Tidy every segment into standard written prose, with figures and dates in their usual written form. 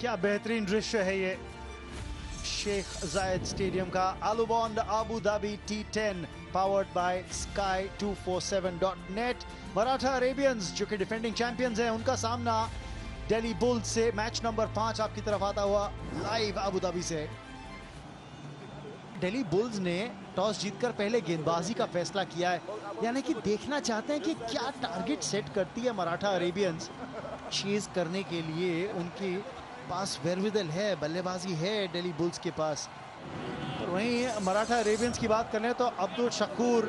क्या बेहतरीन दृश्य है ये शेख जायद स्टेडियम का। आलूबॉन्ड Abu Dhabi T10 powered by Sky247.net। Maratha Arabians जो कि डिफेंडिंग चैंपियंस हैं, उनका सामना दिल्ली बुल्स से। मैच नंबर 5 आपकी तरफ आता हुआ लाइव आबू धाबी से। दिल्ली बुल्स ने टॉस जीतकर पहले गेंदबाजी का फैसला किया है, यानी कि देखना चाहते हैं कि क्या टारगेट सेट करती है मराठा अरेबियंस। चेज करने के लिए उनके पास वेरविदल है, बल्लेबाजी है दिल्ली बुल्स के पास। और वहीं मराठा अरेबियंस की बात करें तो अब्दुल शकूर,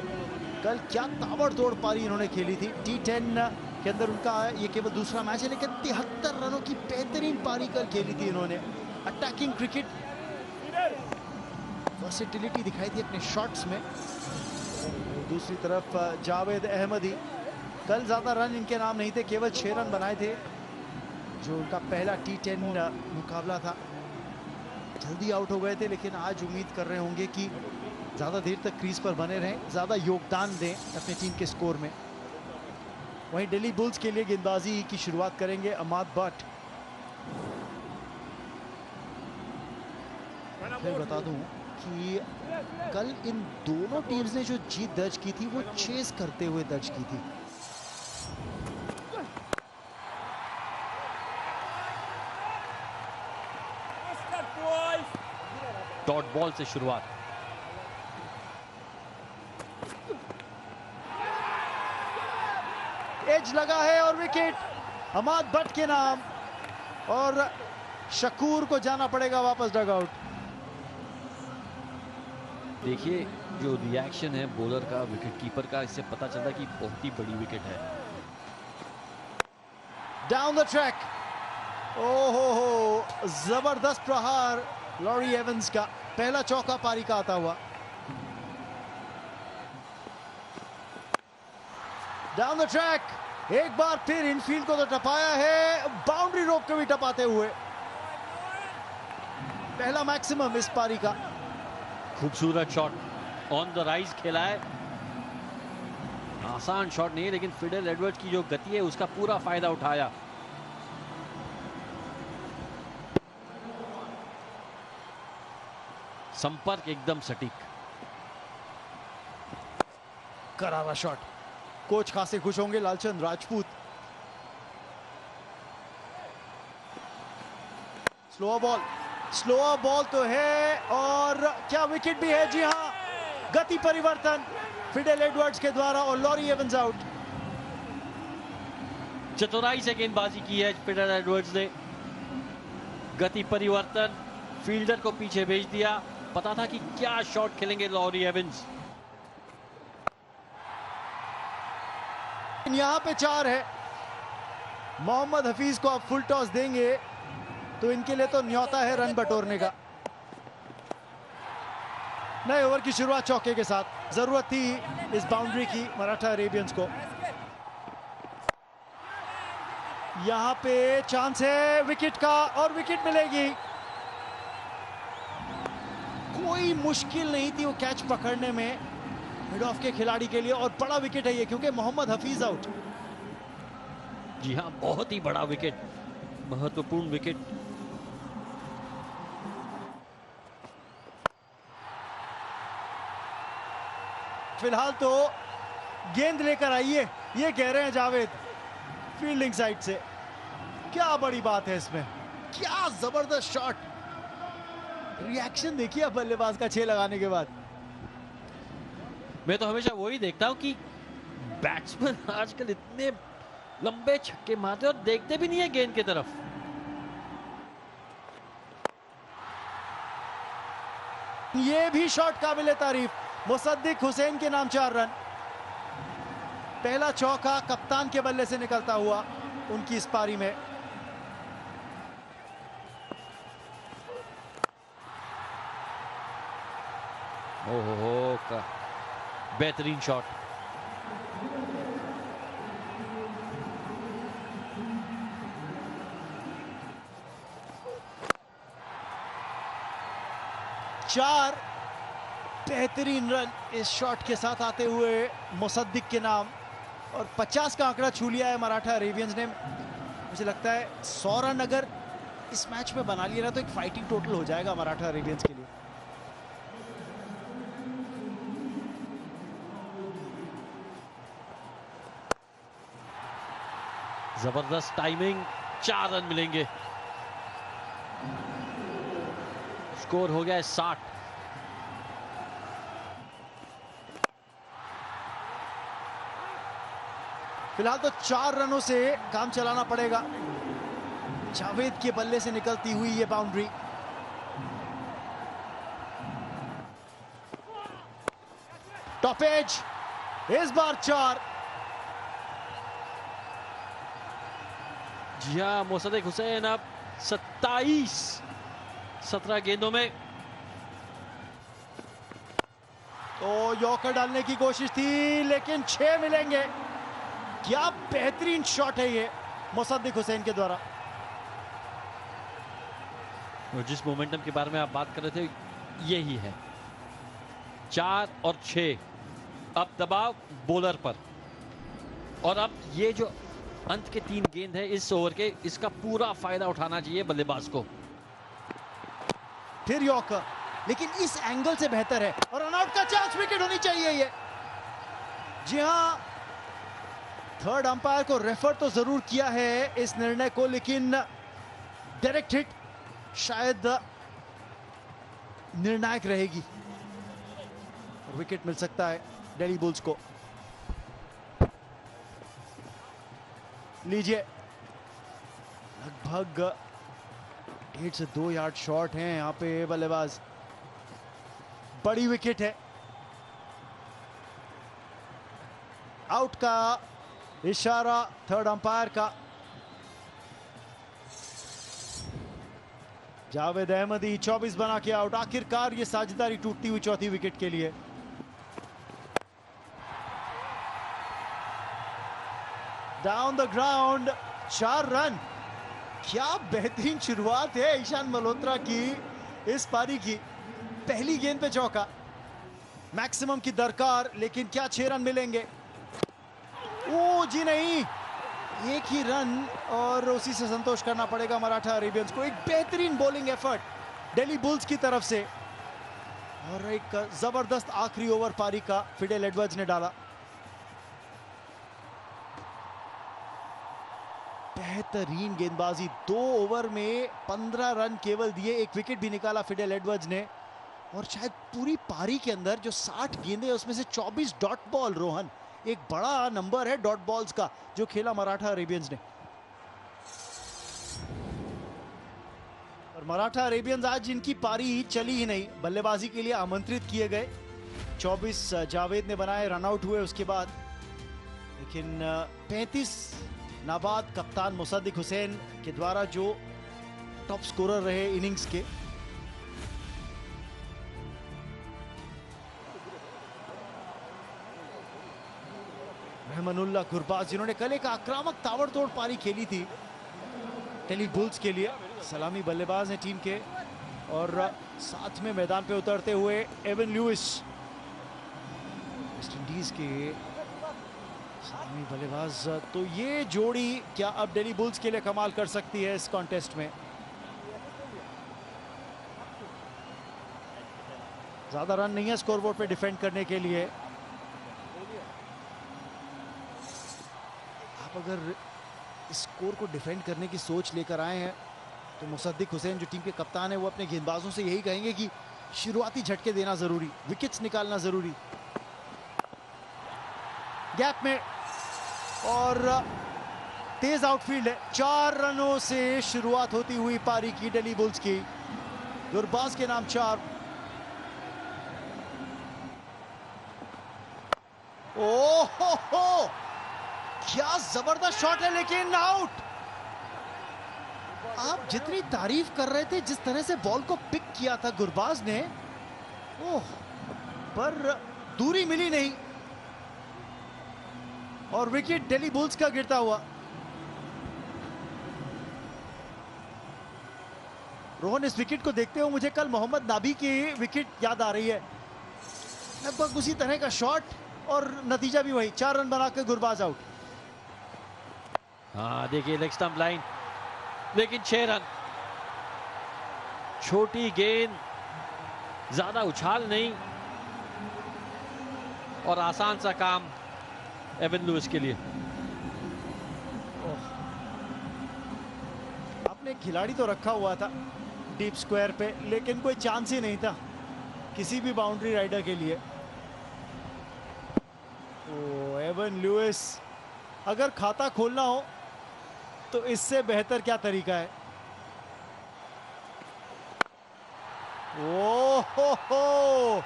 कल क्या ताबड़तोड़ पारी इन्होंने खेली थी। T10 के अंदर उनका ये केवल दूसरा मैच है, लेकिन 73 रनों की बेहतरीन पारी कल खेली थी इन्होंने। अटैकिंग क्रिकेट, वर्सेटिलिटी दिखाई थी अपने शॉट्स में। दूसरी तरफ जावेद अहमदी, कल ज्यादा रन इनके नाम नहीं थे, केवल 6 रन बनाए थे, जो उनका पहला T10 मुकाबला था। जल्दी आउट हो गए थे, लेकिन आज उम्मीद कर रहे होंगे कि ज्यादा देर तक क्रीज पर बने रहें, ज्यादा योगदान दें अपनी टीम के स्कोर में। वहीं दिल्ली बुल्स के लिए गेंदबाजी की शुरुआत करेंगे अमाद बट। फिर बता दूं कि कल इन दोनों टीम्स ने जो जीत दर्ज की थी वो चेस करते हुए दर्ज की थी। डॉट बॉल से शुरुआत। एज लगा है और विकेट अमाद बट के नाम, और शकूर को जाना पड़ेगा वापस डगआउट। देखिए जो रिएक्शन है बॉलर का, विकेट कीपर का, इससे पता चलता कि बहुत ही बड़ी विकेट है। डाउन द ट्रैक, ओहो जबरदस्त प्रहार लॉरी एवंस का, पहला चौका पारी का आता हुआ। डाउन द ट्रैक, एक बार फिर इनफील्ड को तो टपाया है, बाउंड्री रोप को भी टपाते हुए। पहला मैक्सिमम इस पारी का। खूबसूरत शॉट ऑन द राइज खेला है। आसान शॉट नहीं है, लेकिन फिडेल एडवर्ड्स की जो गति है उसका पूरा फायदा उठाया। संपर्क एकदम सटीक। करारा शॉट, कोच खासे खुश होंगे लालचंद राजपूत। स्लोअर बॉल तो है, और क्या विकेट भी है। जी हां, गति परिवर्तन फिडेल एडवर्ड्स के द्वारा, और लॉरी एवंस आउट। चतुराई से गेंदबाजी की है फिडेल एडवर्ड्स ने। गति परिवर्तन, फील्डर को पीछे भेज दिया। पता था कि क्या शॉट खेलेंगे लॉरी एवंस। यहां पे 4 है। मोहम्मद हफीज को अब फुल टॉस देंगे तो इनके लिए तो न्योता है रन बटोरने का। नए ओवर की शुरुआत चौके के साथ, जरूरत थी इस बाउंड्री की मराठा अरेबियंस को। यहां पे चांस है विकेट का, और विकेट मिलेगी। कोई मुश्किल नहीं थी वो कैच पकड़ने में मिड ऑफ के खिलाड़ी के लिए, और बड़ा विकेट है ये, क्योंकि मोहम्मद हफीज आउट। जी हां, बहुत ही बड़ा विकेट, महत्वपूर्ण विकेट। फिलहाल तो गेंद लेकर आइए, ये कह रहे हैं जावेद फील्डिंग साइड से। क्या बड़ी बात है इसमें, क्या जबरदस्त शॉट। रिएक्शन देखिए अब बल्लेबाज का 6 लगाने के बाद। मैं तो हमेशा वही देखता हूं कि बैट्समैन आजकल इतने लंबे छक्के मारते और देखते भी नहीं है गेंद की तरफ। ये भी शॉट काबिल तारीफ। मुसद्दिक हुसैन के नाम 4 रन। पहला चौका कप्तान के बल्ले से निकलता हुआ उनकी इस पारी में। ओहो, बेहतरीन शॉट। चार बेहतरीन रन इस शॉट के साथ आते हुए मुसद्दिक के नाम, और 50 का आंकड़ा छू लिया है मराठा अरेबियंस ने। मुझे लगता है 100 रन अगर इस मैच में बना लिया ना तो एक फाइटिंग टोटल हो जाएगा मराठा अरेबियंस के लिए। जबरदस्त टाइमिंग, 4 रन मिलेंगे। स्कोर हो गया है 60। फिलहाल तो 4 रनों से काम चलाना पड़ेगा। जावेद के बल्ले से निकलती हुई ये बाउंड्री। टॉप एज, इस बार 4। जी हाँ, मोसद्देक हुसैन अब 17 गेंदों में। तो यॉर्कर डालने की कोशिश थी लेकिन 6 मिलेंगे। क्या बेहतरीन शॉट है ये मोसद्देक हुसैन के द्वारा। और जिस मोमेंटम के बारे में आप बात कर रहे थे यही है। 4 और 6। अब दबाव बॉलर पर, और अब ये जो अंत के 3 गेंद है इस ओवर के, इसका पूरा फायदा उठाना चाहिए बल्लेबाज को। फिर यॉर्कर, लेकिन इस एंगल से बेहतर है और रनआउट का चांस, विकेट होनी चाहिए ये। जी हां, थर्ड अंपायर को रेफर तो जरूर किया है इस निर्णय को, लेकिन डायरेक्ट हिट शायद निर्णायक रहेगी और विकेट मिल सकता है दिल्ली बुल्स को। लीजिए, लगभग 1.5 से 2 यार्ड शॉट हैं यहां पे बल्लेबाज। बड़ी विकेट है। आउट का इशारा थर्ड अंपायर का। जावेद अहमदी 24 बना के आउट। आखिरकार ये साझेदारी टूटती हुई चौथी विकेट के लिए। Down the ground, 4 run. क्या बेहतरीन शुरुआत है ईशान मल्होत्रा की इस पारी की। पहली गेंद पे चौका, मैक्सिमम की दरकार, लेकिन क्या 6 रन मिलेंगे? ओ जी नहीं, एक ही रन और उसी से संतोष करना पड़ेगा मराठा अरेबियंस को। एक बेहतरीन बॉलिंग एफर्ट दिल्ली बुल्स की तरफ से और एक जबरदस्त आखिरी ओवर पारी का फिडेल एडवर्ड्स ने डाला। बेहतरीन गेंदबाजी, 2 ओवर में 15 रन केवल दिए, एक विकेट भी निकाला फिडेल एडवर्ड्स ने। और शायद पूरी पारी के अंदर जो 60 गेंदें उसमें से 24 डॉट बॉल। रोहन, एक बड़ा नंबर है डॉट बॉल्स का जो खेला मराठा अरेबियंस ने। और मराठा अरेबियंस आज इनकी पारी चली ही नहीं, बल्लेबाजी के लिए आमंत्रित किए गए। 24 जावेद ने बनाए, रनआउट हुए उसके बाद, लेकिन 35 नाबाद कप्तान मोसद्देक हुसैन के द्वारा जो टॉप स्कोरर रहे इनिंग्स के। रहमानुल्लाह गुरबाज, जिन्होंने कल एक आक्रामक ताबड़तोड़ पारी खेली थी दिल्ली बुल्स के लिए, सलामी बल्लेबाज हैं टीम के। और साथ में मैदान पे उतरते हुए एवन लुइस, वेस्ट इंडीज के सलामी बल्लेबाज। तो ये जोड़ी क्या अब दिल्ली बुल्स के लिए कमाल कर सकती है इस कॉन्टेस्ट में? ज्यादा रन नहीं है स्कोरबोर्ड पे डिफेंड करने के लिए। आप अगर इस स्कोर को डिफेंड करने की सोच लेकर आए हैं तो मोसद्देक हुसैन जो टीम के कप्तान है वो अपने गेंदबाजों से यही कहेंगे कि शुरुआती झटके देना जरूरी, विकेट्स निकालना जरूरी। गैप में और तेज आउटफील्ड है। 4 रनों से शुरुआत होती हुई पारी की दिल्ली बुल्स की। गुरबाज के नाम 4। ओहो, क्या जबरदस्त शॉट है, लेकिन आउट। आप जितनी तारीफ कर रहे थे जिस तरह से बॉल को पिक किया था गुरबाज ने, ओह, पर दूरी मिली नहीं और विकेट दिल्ली बुल्स का गिरता हुआ। रोहन, इस विकेट को देखते हुए मुझे कल मोहम्मद नाबी की विकेट याद आ रही है। लगभग उसी तरह का शॉट और नतीजा भी वही, 4 रन बनाकर गुरबाज आउट। हाँ देखिए, लेग स्टंप लाइन, लेकिन 6 रन। छोटी गेंद, ज्यादा उछाल नहीं और आसान सा काम एवन लुइस के लिए। आपने खिलाड़ी तो रखा हुआ था डीप स्क्वायर पे, लेकिन कोई चांस ही नहीं था किसी भी बाउंड्री राइडर के लिए। ओ एवन लुइस, अगर खाता खोलना हो तो इससे बेहतर क्या तरीका है। ओ हो,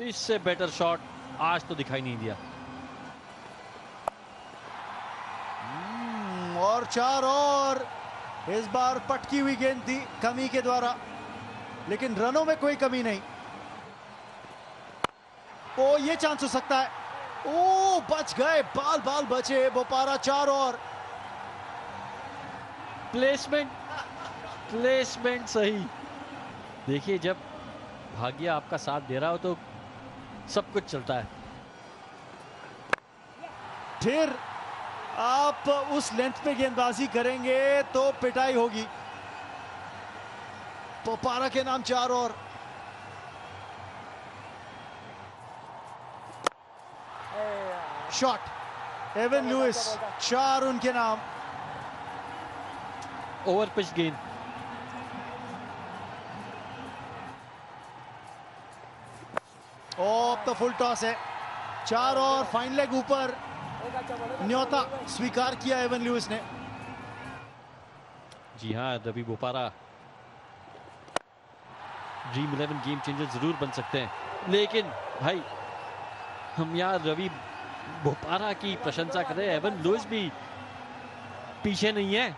इससे बेटर शॉट आज तो दिखाई नहीं दिया। और 4 और इस बार पटकी हुई गेंद थी कमी के द्वारा, लेकिन रनों में कोई कमी नहीं। ओ ये चांस हो सकता है। ओ बच गए, बाल बाल बचे बोपारा। 4 और प्लेसमेंट सही। देखिए, जब भाग्य आपका साथ दे रहा हो तो सब कुछ चलता है। फिर आप उस लेंथ पे गेंदबाजी करेंगे तो पिटाई होगी। बोपारा के नाम 4 और। शॉट एवन लुइस, 4 उनके नाम। ओवर पिच गेंद। अब तो फुल टॉस है। 4 और, फाइन लेग ऊपर। न्योता स्वीकार किया एवन लुइस ने। जी हाँ, Ravi Bopara Dream 11 game changer जरूर बन सकते हैं, लेकिन भाई हम यहाँ रवि बोपारा की प्रशंसा करें, एवन लुइस भी पीछे नहीं है।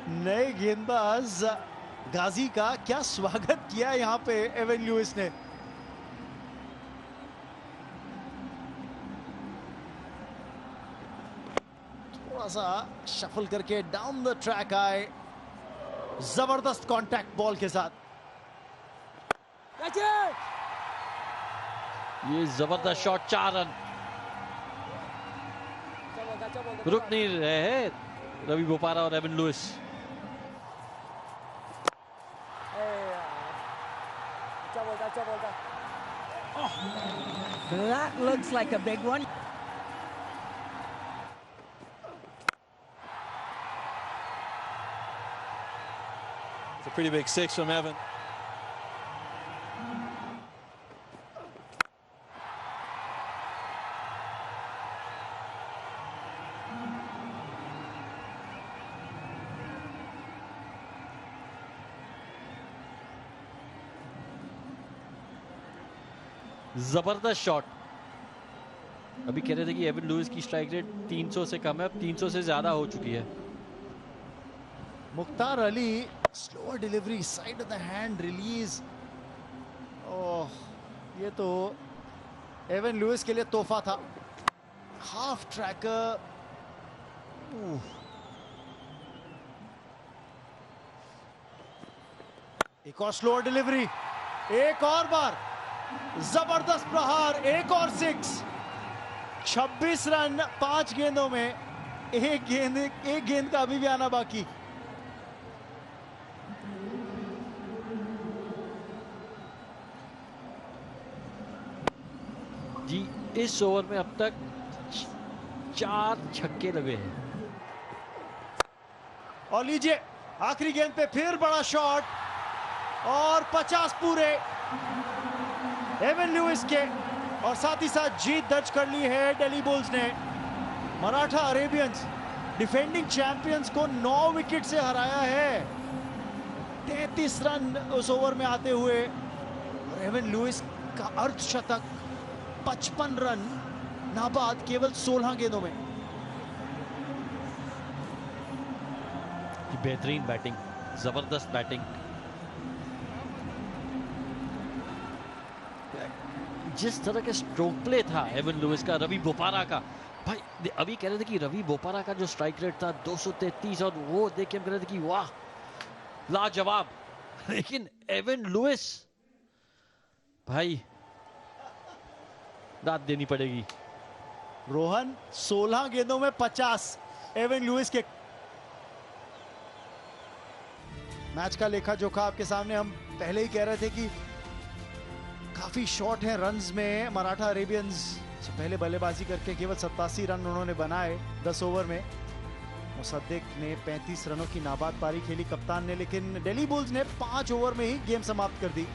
नए गेंदबाज गाजी का क्या स्वागत किया यहाँ पे एवन लुइस ने। थोड़ा सा शफल करके डाउन द ट्रैक आए, जबरदस्त कांटेक्ट बॉल के साथ। ये जबरदस्त शॉट, 4 रन। रुक नहीं रहे हैं रवि बोपारा और Avon Louis. That looks like a big one. It's a pretty big 6 from Evan. जबरदस्त शॉट। अभी कह रहे थे कि एवन लुइस की स्ट्राइक रेट 300 से कम है, अब 300 से ज्यादा हो चुकी है। Mukhtar Ali, slower delivery, side of the hand release. Oh, ये तो एवन लुइस के लिए तोहफा था। Half tracker. एक और स्लोअर डिलीवरी, एक और बार जबरदस्त प्रहार, एक और 6। 26 रन 5 गेंदों में। एक गेंद का अभी भी आना बाकी। जी, इस ओवर में अब तक 4 छक्के लगे हैं। और लीजिए, आखिरी गेंद पे फिर बड़ा शॉट और 50 पूरे एवन लुइस के, और साथ ही साथ जीत दर्ज कर ली है दिल्ली बुल्स ने। मराठा अरेबियंस डिफेंडिंग चैंपियंस को 9 विकेट से हराया है, 33 रन उस ओवर में आते हुए। और एवन लुइस का अर्धशतक, 55 रन नाबाद केवल 16 गेंदों में। बेहतरीन बैटिंग, जबरदस्त बैटिंग। जिस तरह के स्ट्रोक प्ले था एवन लुइस का, रवि बोपारा का, भाई अभी कह रहे थे कि रवि बोपारा का जो स्ट्राइक रेट था 233, और वो देख के हम कह रहे थे कि वाह लाजवाब। लेकिन एवन लुइस, भाई दाद देनी पड़ेगी। रोहन, 16 गेंदों में 50 एवन लुइस के। मैच का लेखा जोखा आपके सामने, हम पहले ही कह रहे थे कि काफी शॉर्ट है रन्स में मराठा अरेबियंस। पहले बल्लेबाजी करके केवल 87 रन उन्होंने बनाए 10 ओवर में। मुसद्दिक ने 35 रनों की नाबाद पारी खेली कप्तान ने, लेकिन दिल्ली बुल्स ने 5 ओवर में ही गेम समाप्त कर दी।